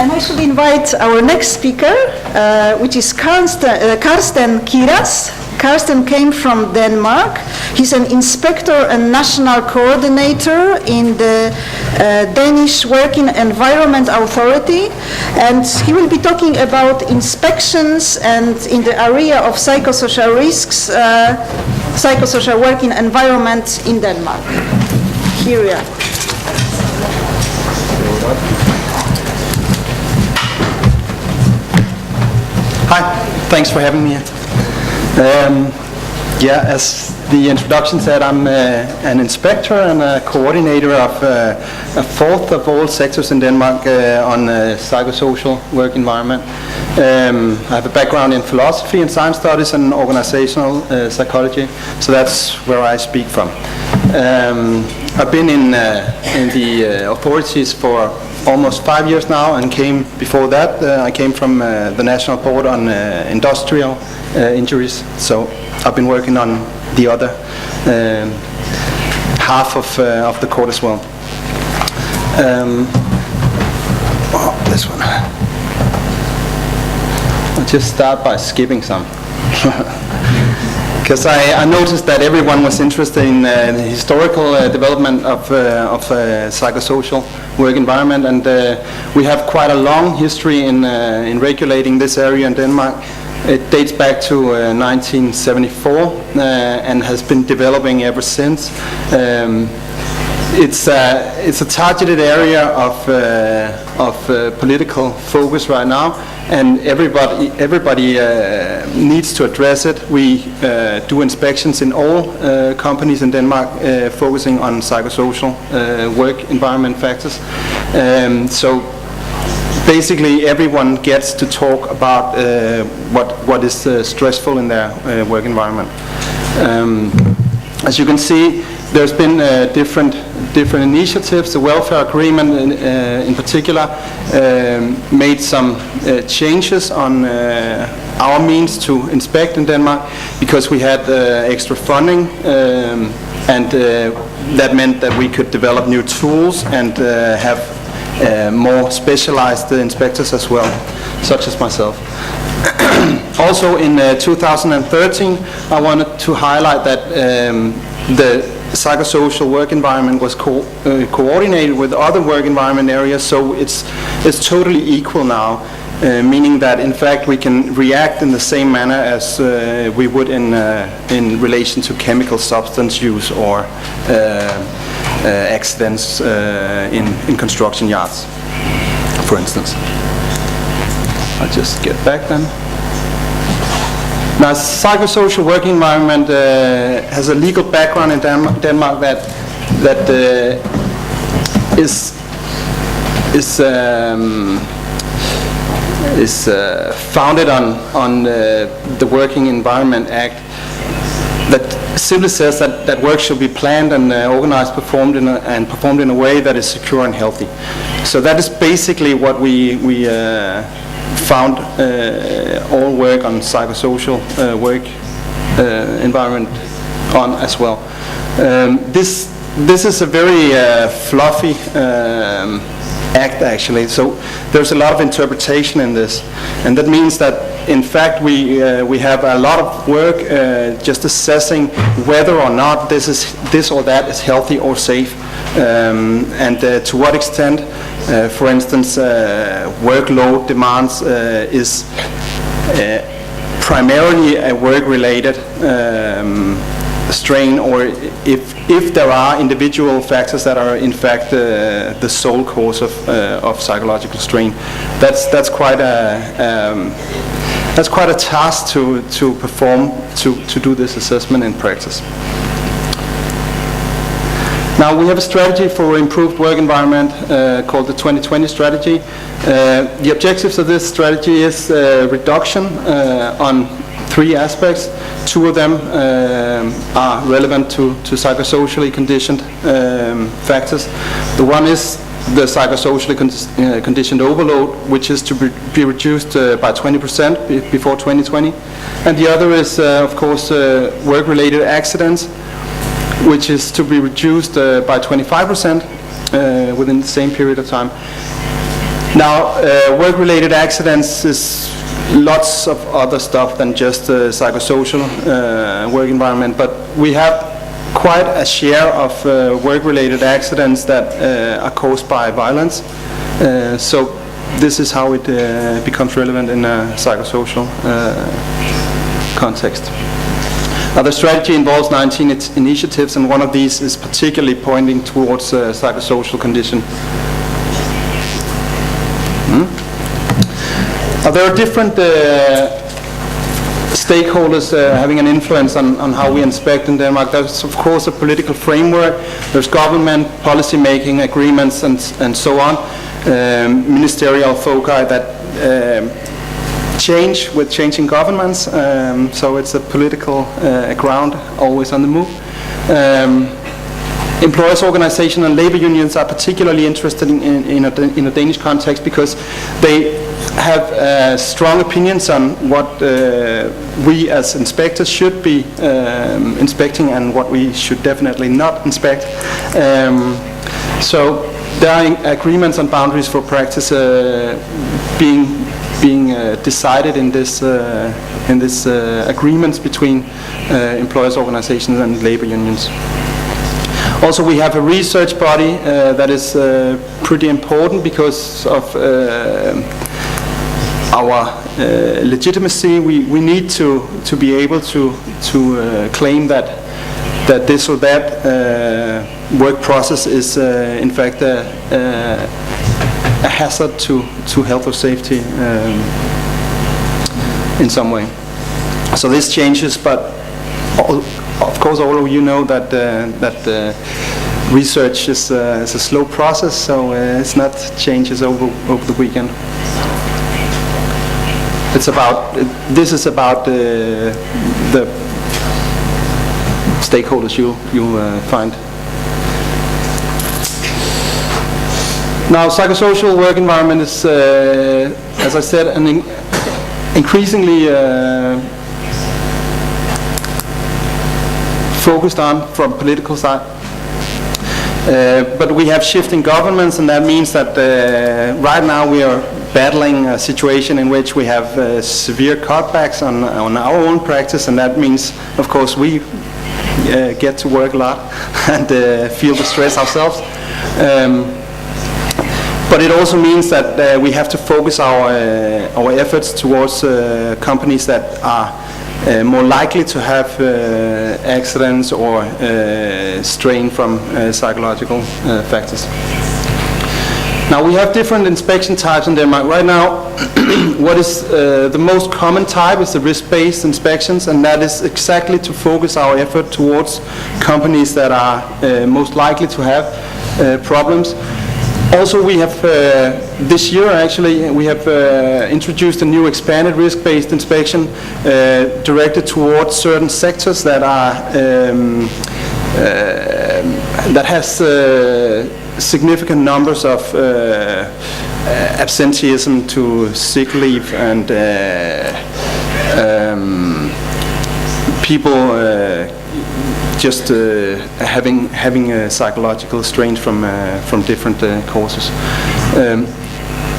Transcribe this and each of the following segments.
And I should invite our next speaker, which is Karsten Kiraz. Karsten came from Denmark. He's an inspector and national coordinator in the Danish Working Environment Authority, and he will be talking about inspections and in the area of psychosocial risks, psychosocial working environment in Denmark. Here we are. Hi, thanks for having me. As the introduction said, I'm an inspector and a coordinator of a fourth of all sectors in Denmark on psychosocial work environment. I have a background in philosophy and science studies and organizational psychology, so that's where I speak from. I've been in the authorities for almost 5 years now, and before that I came from the National Board on Industrial Injuries, so I've been working on the other half of the court as well. This one. I'll just start by skipping some. Because I noticed that everyone was interested in the historical development of psychosocial work environment, and we have quite a long history in regulating this area in Denmark. It dates back to 1974 and has been developing ever since. It's a targeted area of political focus right now, and everybody needs to address it. We do inspections in all companies in Denmark focusing on psychosocial work environment factors. So basically everyone gets to talk about what is stressful in their work environment. As you can see, there's been different initiatives. The welfare agreement in particular made some changes on our means to inspect in Denmark, because we had extra funding, and that meant that we could develop new tools and have more specialized inspectors as well, such as myself. Also in 2013, I wanted to highlight that the psychosocial work environment was coordinated with other work environment areas, so it's totally equal now, meaning that in fact we can react in the same manner as we would in relation to chemical substance use or accidents in construction yards, for instance. I'll just get back then. Now, psychosocial working environment has a legal background in Denmark that is founded on the Working Environment Act, that simply says that work should be planned and organized, performed in a way that is secure and healthy. So that is basically what we found all work on psychosocial work environment on as well. This is a very fluffy act, actually, so there's a lot of interpretation in this, and that means that in fact we have a lot of work just assessing whether or not this or that is healthy or safe, and to what extent, for instance, workload demands is primarily a work-related strain, or if there are individual factors that are in fact the sole cause of psychological strain. That's quite a task to perform, to do this assessment in practice. Now we have a strategy for improved work environment called the 2020 strategy. The objectives of this strategy is reduction on 3 aspects. 2 of them are relevant to psychosocially conditioned factors. The one is the psychosocially conditioned overload, which is to be reduced by 20% before 2020. And the other is, of course, work-related accidents, which is to be reduced by 25% within the same period of time. Now, work-related accidents is lots of other stuff than just psychosocial work environment, but we have quite a share of work-related accidents that are caused by violence. So this is how it becomes relevant in a psychosocial context. Now, the strategy involves 19 initiatives, and one of these is particularly pointing towards psychosocial condition. There are different stakeholders having an influence on how we inspect in Denmark. There's of course a political framework, there's government, policy making, agreements and so on, ministerial foci that change with changing governments, so it's a political ground always on the move. Employers' organizations and labor unions are particularly interested in a Danish context because they have strong opinions on what we as inspectors should be inspecting and what we should definitely not inspect. So there are agreements on boundaries for practice being decided in this agreements between employers' organizations and labor unions. Also, we have a research body that is pretty important because of our legitimacy. We need to be able to claim that this or that work process is in fact a hazard to health or safety in some way. So this changes, but of course, all of you know that research is a slow process, so it's not changes over the weekend. This is about the stakeholders you find. Now, psychosocial work environment is, as I said, an increasingly focused on from political side. But we have shifting governments, and that means that right now we are battling a situation in which we have severe cutbacks on our own practice, and that means, of course, we get to work a lot and feel the stress ourselves. But it also means that we have to focus our efforts towards companies that are more likely to have accidents or strain from psychological factors. Now, we have different inspection types in Denmark. Right now, what is the most common type is the risk-based inspections, and that is exactly to focus our effort towards companies that are most likely to have problems. Also, we have, this year actually, we have introduced a new expanded risk-based inspection directed towards certain sectors that are, that has significant numbers of absenteeism to sick leave and people just having psychological strain from different causes.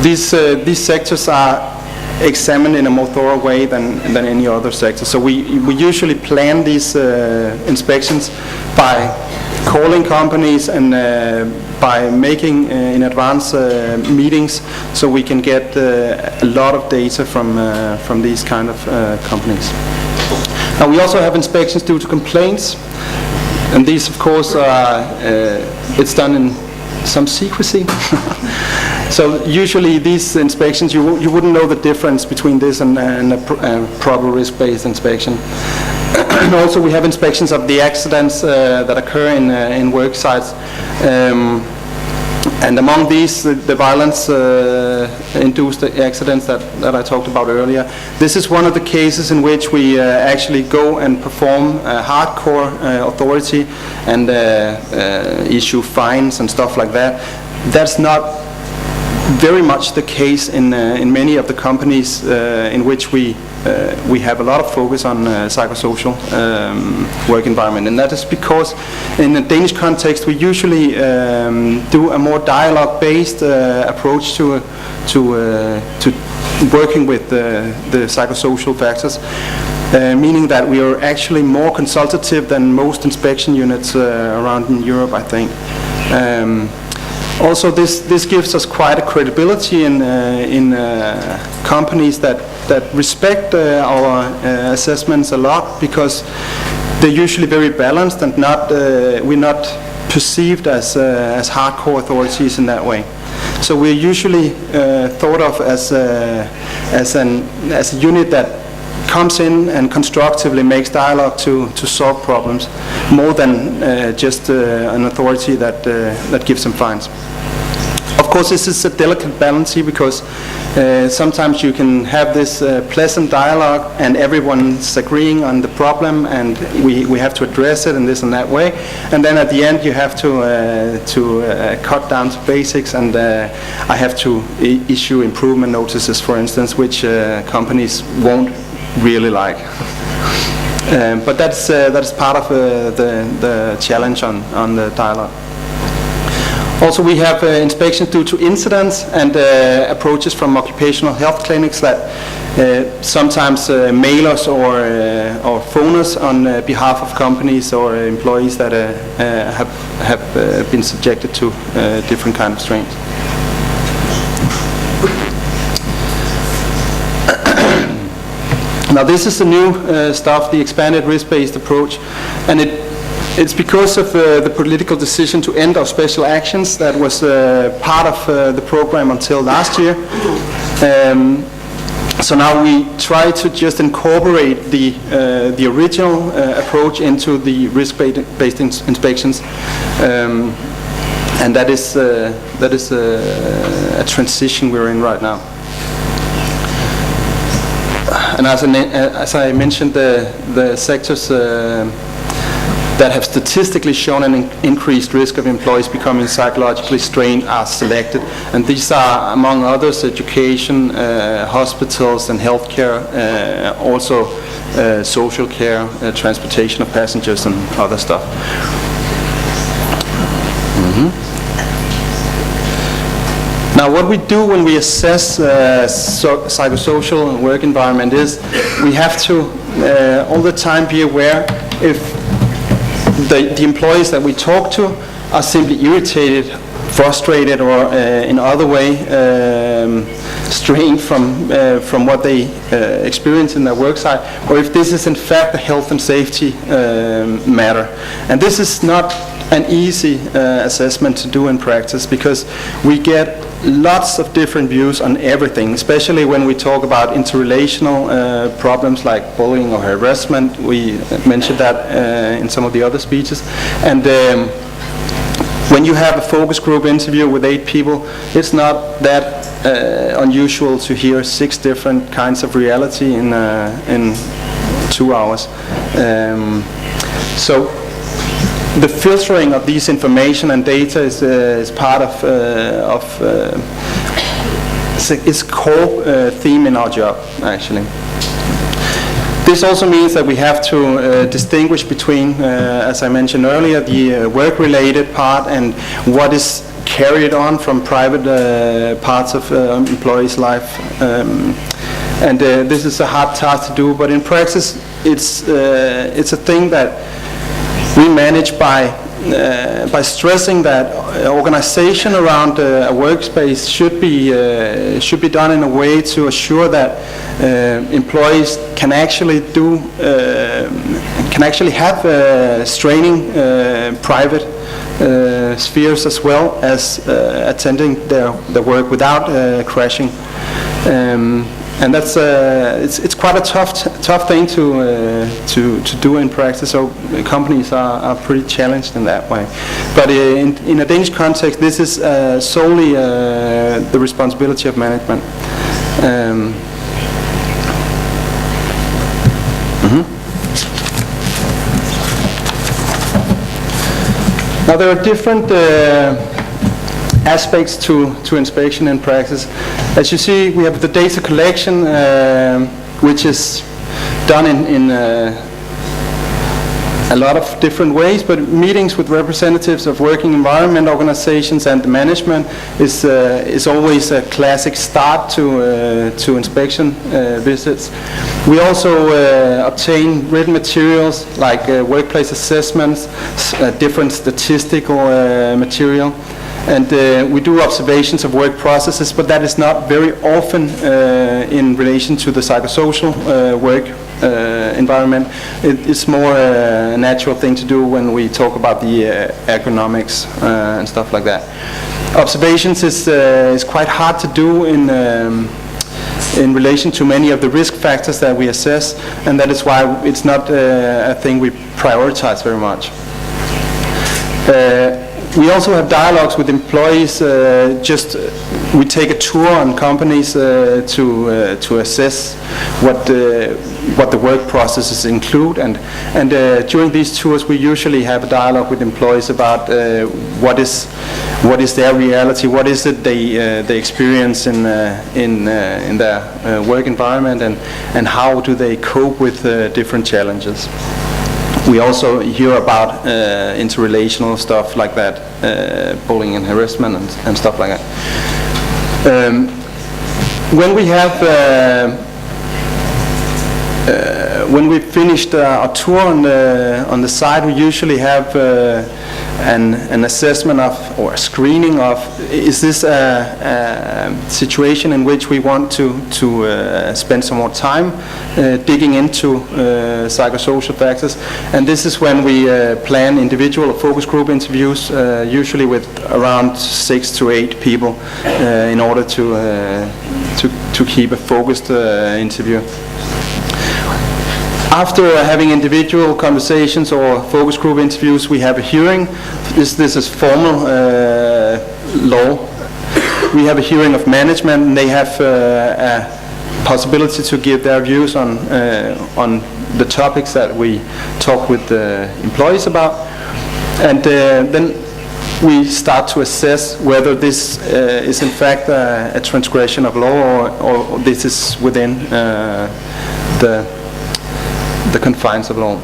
These sectors are examined in a more thorough way than any other sector. So we usually plan these inspections by calling companies and by making in advance meetings, so we can get a lot of data from these kind of companies. Now, we also have inspections due to complaints, and these, of course, it's done in some secrecy. So usually these inspections, you wouldn't know the difference between this and a proper risk-based inspection. And also we have inspections of the accidents that occur in work sites. And among these, the violence-induced accidents that I talked about earlier, this is one of the cases in which we actually go and perform hardcore authority and issue fines and stuff like that. That's not very much the case in many of the companies in which we have a lot of focus on psychosocial work environment, and that is because in the Danish context we usually do a more dialogue-based approach to working with the psychosocial factors, meaning that we are actually more consultative than most inspection units around in Europe, I think. Also, this gives us quite a credibility in companies that respect our assessments a lot, because they're usually very balanced and we're not perceived as hardcore authorities in that way. So we're usually thought of as a unit that comes in and constructively makes dialogue to solve problems, more than just an authority that gives them fines. Of course, this is a delicate balance here, because sometimes you can have this pleasant dialogue and everyone's agreeing on the problem, and we have to address it in this and that way, and then at the end you have to cut down to basics, and I have to issue improvement notices, for instance, which companies won't really like. But that's part of the challenge on the dialogue. Also, we have inspections due to incidents and approaches from occupational health clinics that sometimes mail us or phone us on behalf of companies or employees that have been subjected to different kind of strains. Now, this is the new stuff, the expanded risk-based approach, and it's because of the political decision to end our special actions that was part of the program until last year. So now we try to just incorporate the original approach into the risk-based inspections, and that is a transition we're in right now. And as I mentioned, the sectors that have statistically shown an increased risk of employees becoming psychologically strained are selected, and these are, among others, education, hospitals and healthcare, also social care, transportation of passengers and other stuff. Now, what we do when we assess psychosocial work environment is we have to all the time be aware if the employees that we talk to are simply irritated, frustrated, or in other way straying from what they experience in their work site, or if this is in fact a health and safety matter. And this is not an easy assessment to do in practice, because we get lots of different views on everything, especially when we talk about interrelational problems like bullying or harassment. We mentioned that in some of the other speeches. And when you have a focus group interview with 8 people, it's not that unusual to hear 6 different kinds of reality in 2 hours. So the filtering of these information and data is part of its core theme in our job, actually. This also means that we have to distinguish between, as I mentioned earlier, the work-related part and what is carried on from private parts of employees' life. And this is a hard task to do, but in practice it's a thing that we manage by stressing that organization around a workspace should be done in a way to assure that employees can actually have straining private spheres as well as attending their work without crashing. And that's it's quite a tough thing to do in practice. So companies are pretty challenged in that way. But in a Danish context, this is solely the responsibility of management. Now there are different aspects to inspection and practice. As you see, we have the data collection, which is done in a lot of different ways, but meetings with representatives of working environment organizations and the management is always a classic start to inspection visits. We also obtain written materials like workplace assessments, different statistical material, and we do observations of work processes, but that is not very often in relation to the psychosocial work environment. It's more a natural thing to do when we talk about the ergonomics and stuff like that. Observations is quite hard to do in relation to many of the risk factors that we assess, and that is why it's not a thing we prioritize very much. We also have dialogues with employees. We take a tour on companies to assess what the work processes include, and during these tours we usually have a dialogue with employees about what is their reality, what is it they experience in their work environment, and how do they cope with different challenges. We also hear about interrelational stuff like that, bullying and harassment and stuff like that. When we finished our tour on the site, we usually have an assessment of, or a screening of, is this a situation in which we want to spend some more time digging into psychosocial factors, and this is when we plan individual or focus group interviews, usually with around 6 to 8 people, in order to keep a focused interview. After having individual conversations or focus group interviews, we have a hearing. This is formal law. We have a hearing of management, and they have a possibility to give their views on the topics that we talk with the employees about. And then we start to assess whether this is in fact a transgression of law, or this is within the confines of law.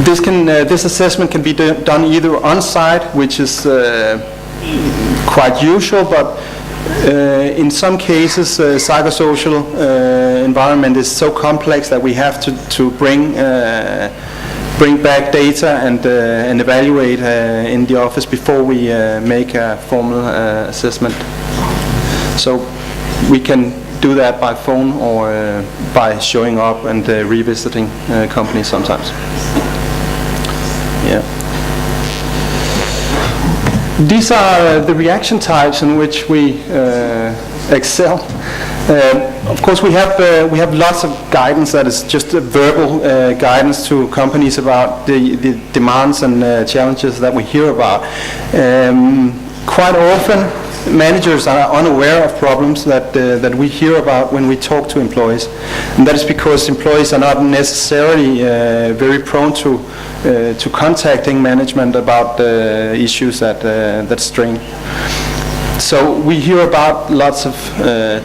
This assessment can be done either on site, which is quite usual, but in some cases psychosocial environment is so complex that we have to bring back data and evaluate in the office before we make a formal assessment. So we can do that by phone or by showing up and revisiting companies sometimes. Yeah. These are the reaction types in which we excel. Of course, we have lots of guidance that is just a verbal guidance to companies about the demands and challenges that we hear about. Quite often, managers are unaware of problems that we hear about when we talk to employees, and that is because employees are not necessarily very prone to contacting management about issues that strain. So we hear about lots of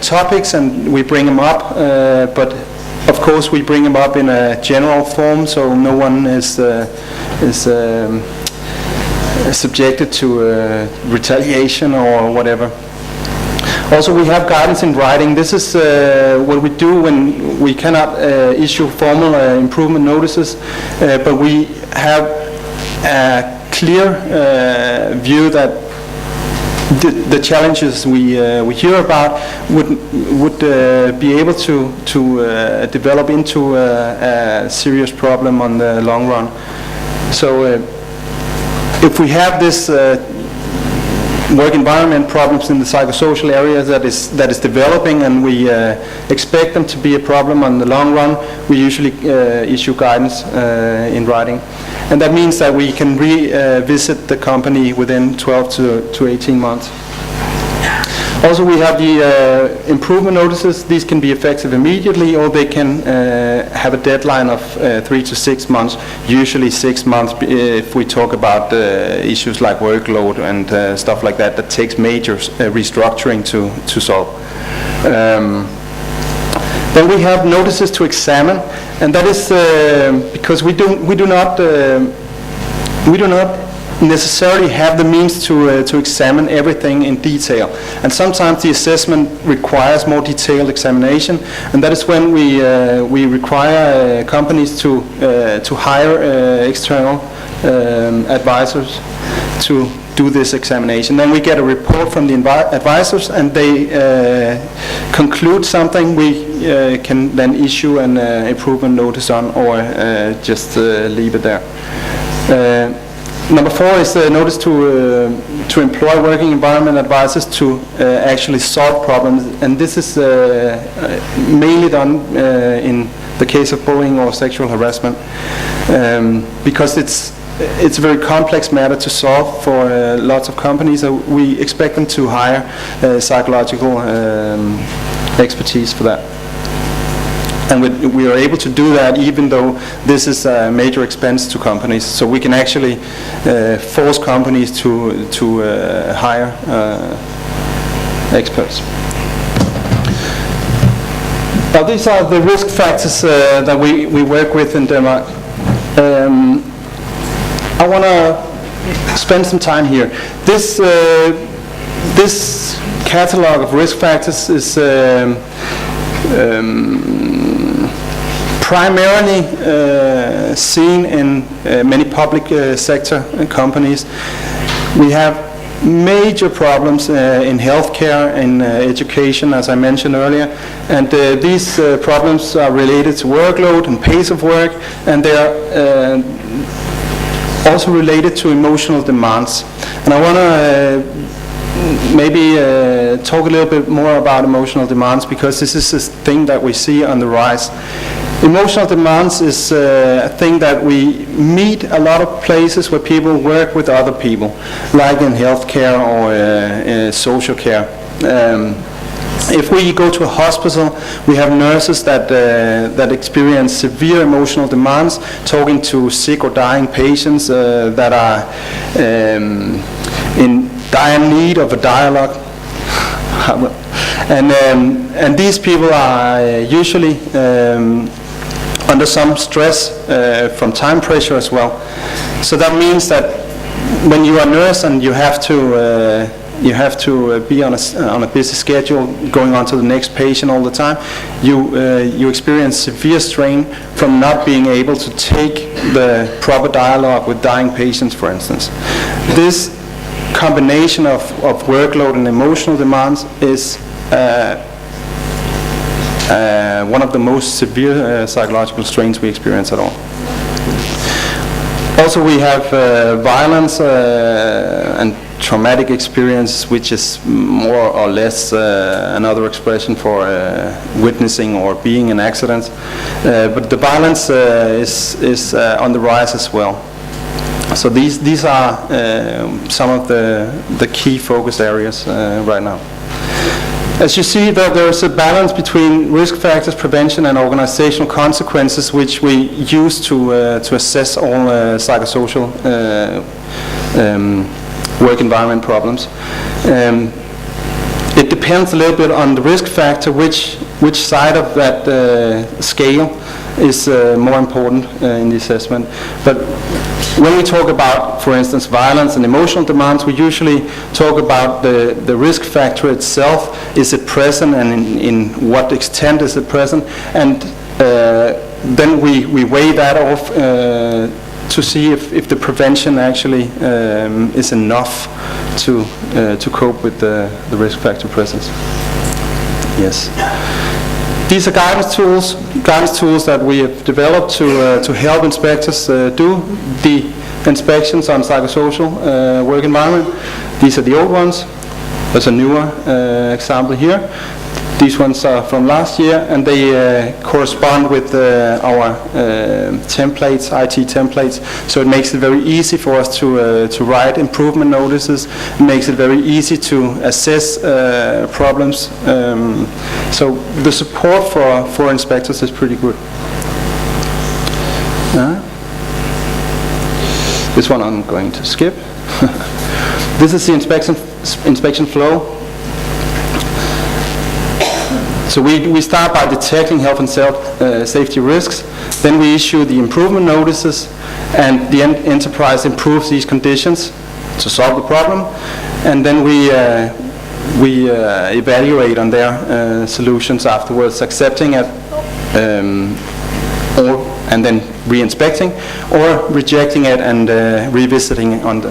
topics and we bring them up, but of course we bring them up in a general form, so no one is subjected to retaliation or whatever. Also, we have guidance in writing. This is what we do when we cannot issue formal improvement notices, but we have a clear view that the challenges we hear about would be able to develop into a serious problem on the long run. So if we have this work environment problems in the psychosocial area that is developing, and we expect them to be a problem on the long run, we usually issue guidance in writing. And that means that we can revisit the company within 12 to 18 months. Also, we have the improvement notices. These can be effective immediately, or they can have a deadline of 3 to 6 months, usually 6 months if we talk about issues like workload and stuff like that takes major restructuring to solve. Then we have notices to examine, and that is because we do not necessarily have the means to examine everything in detail, and sometimes the assessment requires more detailed examination, and that is when we require companies to hire external advisors to do this examination. Then we get a report from the advisors, and they conclude something. We can then issue an improvement notice on, or just leave it there. Number 4 is the notice to employ working environment advisors to actually solve problems, and this is mainly done in the case of bullying or sexual harassment, because it's a very complex matter to solve for lots of companies. So we expect them to hire psychological expertise for that. And we are able to do that even though this is a major expense to companies. So we can actually force companies to hire experts. Now these are the risk factors that we work with in Denmark. I want to spend some time here. This catalog of risk factors is primarily seen in many public sector companies. We have major problems in healthcare and education, as I mentioned earlier, and these problems are related to workload and pace of work, and they are also related to emotional demands. And I want to maybe talk a little bit more about emotional demands, because this is a thing that we see on the rise. Emotional demands is a thing that we meet a lot of places where people work with other people, like in healthcare or social care. If we go to a hospital, we have nurses that experience severe emotional demands, talking to sick or dying patients that are in dire need of a dialogue. And these people are usually under some stress from time pressure as well. So that means that when you are a nurse and you have to be on a busy schedule, going on to the next patient all the time, you experience severe strain from not being able to take the proper dialogue with dying patients, for instance. This combination of workload and emotional demands is one of the most severe psychological strains we experience at all. Also, we have violence and traumatic experience, which is more or less another expression for witnessing or being in accidents. But the violence is on the rise as well. So these are some of the key focus areas right now. As you see, there's a balance between risk factors, prevention, and organizational consequences, which we use to assess all psychosocial work environment problems. It depends a little bit on the risk factor, which side of that scale is more important in the assessment. But when we talk about, for instance, violence and emotional demands, we usually talk about the risk factor itself. Is it present, and in what extent is it present? And then we weigh that off to see if the prevention actually is enough to cope with the risk factor presence. Yes. These are guidance tools that we have developed to help inspectors do the inspections on psychosocial work environment. These are the old ones. There's a newer example here. These ones are from last year, and they correspond with our templates, IT templates. So it makes it very easy for us to write improvement notices. It makes it very easy to assess problems. So the support for inspectors is pretty good. This one I'm going to skip. This is the inspection flow. So we start by detecting health and safety risks, then we issue the improvement notices, and the enterprise improves these conditions to solve the problem, and then we evaluate on their solutions afterwards, accepting it, and then re-inspecting, or rejecting it and revisiting on the,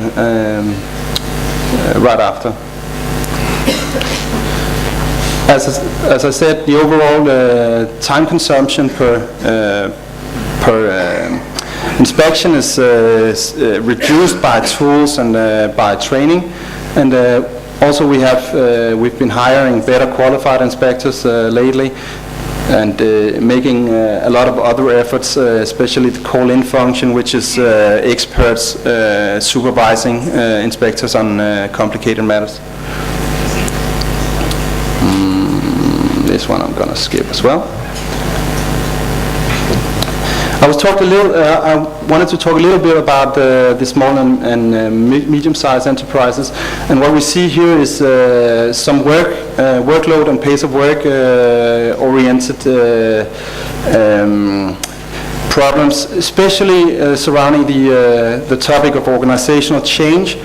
right after. As I said, the overall time consumption per inspection is reduced by tools and by training, and also we've been hiring better qualified inspectors lately, and making a lot of other efforts, especially the call-in function, which is experts supervising inspectors on complicated matters. This one I'm going to skip as well. I wanted to talk a little bit about the small and medium-sized enterprises, and what we see here is some workload and pace of work oriented problems, especially surrounding the topic of organizational change.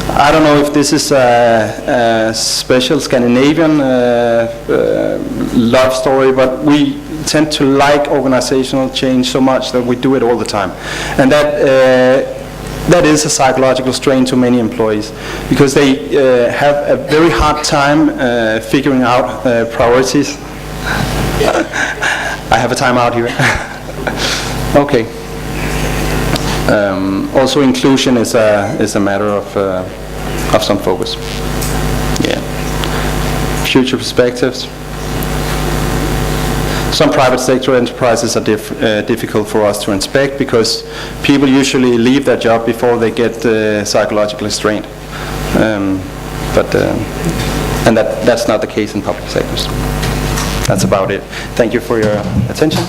I don't know if this is a special Scandinavian love story, but we tend to like organizational change so much that we do it all the time, and that is a psychological strain to many employees, because they have a very hard time figuring out priorities. I have a time out here. Okay. Also, inclusion is a matter of some focus. Yeah. Future perspectives. Some private sector enterprises are difficult for us to inspect, because people usually leave their job before they get psychologically strained. And that's not the case in public sectors. That's about it. Thank you for your attention.